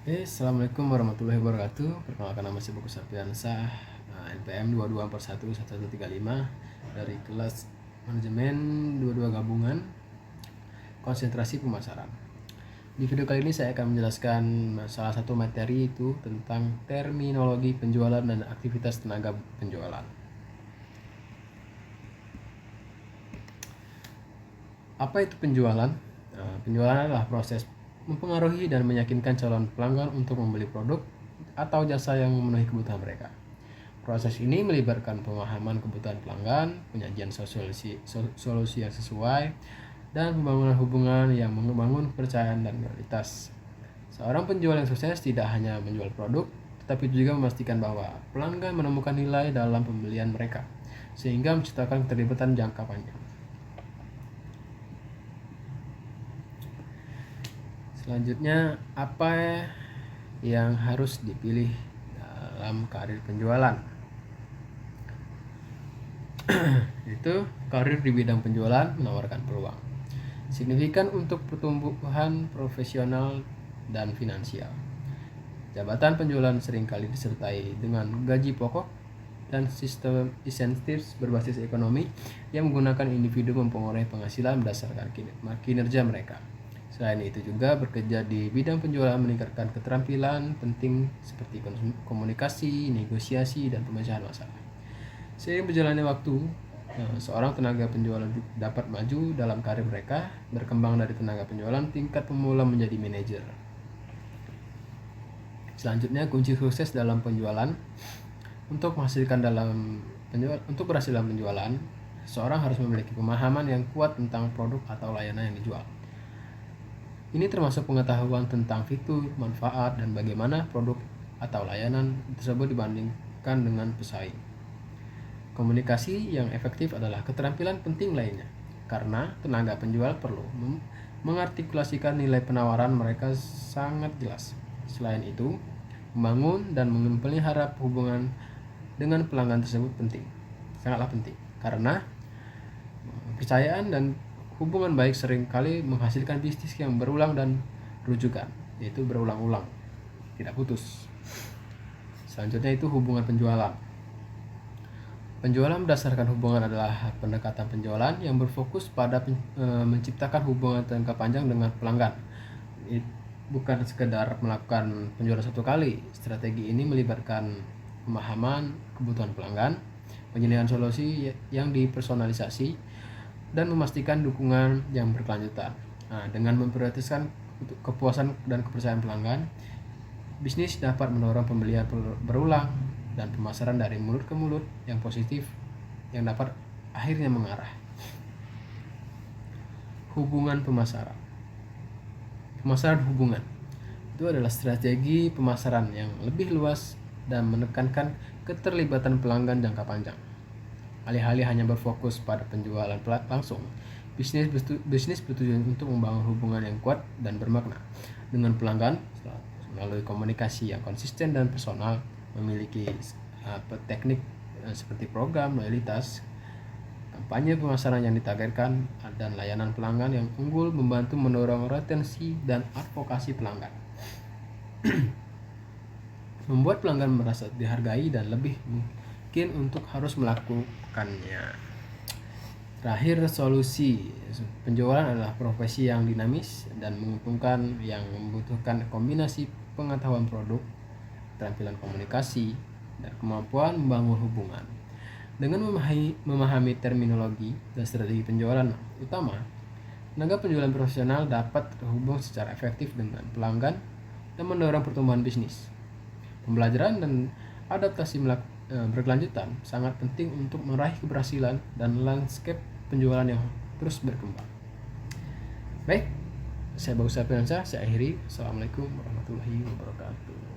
Assalamualaikum warahmatullahi wabarakatuh. Perkenalkan, nama saya Bagus Sapiansah, NPM 22411135 dari kelas manajemen 22 gabungan konsentrasi pemasaran. Di video kali ini saya akan menjelaskan salah satu materi, itu tentang terminologi penjualan dan aktivitas tenaga penjualan. Apa itu penjualan? Penjualan adalah proses mempengaruhi dan meyakinkan calon pelanggan untuk membeli produk atau jasa yang memenuhi kebutuhan mereka. Proses ini melibatkan pemahaman kebutuhan pelanggan, penyajian solusi yang sesuai, dan pembangunan hubungan yang membangun kepercayaan dan loyalitas. Seorang penjual yang sukses tidak hanya menjual produk, tetapi juga memastikan bahwa pelanggan menemukan nilai dalam pembelian mereka, sehingga menciptakan keterlibatan jangka panjang. Selanjutnya, apa yang harus dipilih dalam karir penjualan? Itu karir di bidang penjualan menawarkan peluang signifikan untuk pertumbuhan profesional dan finansial. Jabatan penjualan seringkali disertai dengan gaji pokok dan sistem insentif berbasis ekonomi yang menggunakan individu mempengaruhi penghasilan berdasarkan kinerja mereka. Selain itu juga bekerja di bidang penjualan meningkatkan keterampilan penting seperti komunikasi, negosiasi, dan pemecahan masalah. Seiring berjalannya waktu, seorang tenaga penjualan dapat maju dalam karir mereka, berkembang dari tenaga penjualan tingkat pemula menjadi manajer. Selanjutnya, kunci sukses dalam penjualan. Untuk berhasil dalam penjualan, seorang harus memiliki pemahaman yang kuat tentang produk atau layanan yang dijual. Ini termasuk pengetahuan tentang fitur, manfaat, dan bagaimana produk atau layanan tersebut dibandingkan dengan pesaing. Komunikasi yang efektif adalah keterampilan penting lainnya, karena tenaga penjual perlu mengartikulasikan nilai penawaran mereka sangat jelas. Selain itu, membangun dan memelihara hubungan dengan pelanggan tersebut sangatlah penting, karena kepercayaan dan hubungan baik seringkali menghasilkan bisnis yang berulang dan rujukan, yaitu berulang-ulang, tidak putus. Selanjutnya itu hubungan penjualan. Penjualan berdasarkan hubungan adalah pendekatan penjualan yang berfokus pada menciptakan hubungan jangka panjang dengan pelanggan. Bukan sekedar melakukan penjualan satu kali. Strategi ini melibatkan pemahaman kebutuhan pelanggan, penyediaan solusi yang dipersonalisasi, dan memastikan dukungan yang berkelanjutan. Dengan memprioritaskan kepuasan dan kepercayaan pelanggan, bisnis dapat mendorong pembelian berulang dan pemasaran dari mulut ke mulut yang positif, yang dapat akhirnya mengarah. Hubungan pemasaran. Pemasaran hubungan itu adalah strategi pemasaran yang lebih luas dan menekankan keterlibatan pelanggan jangka panjang. Alih-alih hanya berfokus pada penjualan langsung, bisnis bertujuan untuk membangun hubungan yang kuat dan bermakna dengan pelanggan melalui komunikasi yang konsisten dan personal, memiliki teknik seperti program loyalitas, kampanye pemasaran yang ditargetkan, dan layanan pelanggan yang unggul membantu mendorong retensi dan advokasi pelanggan. Membuat pelanggan merasa dihargai dan lebih mungkin untuk harus melakukannya. Terakhir, solusi. Penjualan adalah profesi yang dinamis dan menguntungkan, yang membutuhkan kombinasi pengetahuan produk, keterampilan komunikasi, dan kemampuan membangun hubungan. Dengan memahami terminologi dan strategi penjualan utama, tenaga penjualan profesional dapat terhubung secara efektif dengan pelanggan dan mendorong pertumbuhan bisnis. Pembelajaran dan adaptasi berkelanjutan sangat penting untuk meraih keberhasilan dan landscape penjualan yang terus berkembang. Baik, saya Bagus Sapiansah, saya akhiri. Assalamualaikum warahmatullahi wabarakatuh.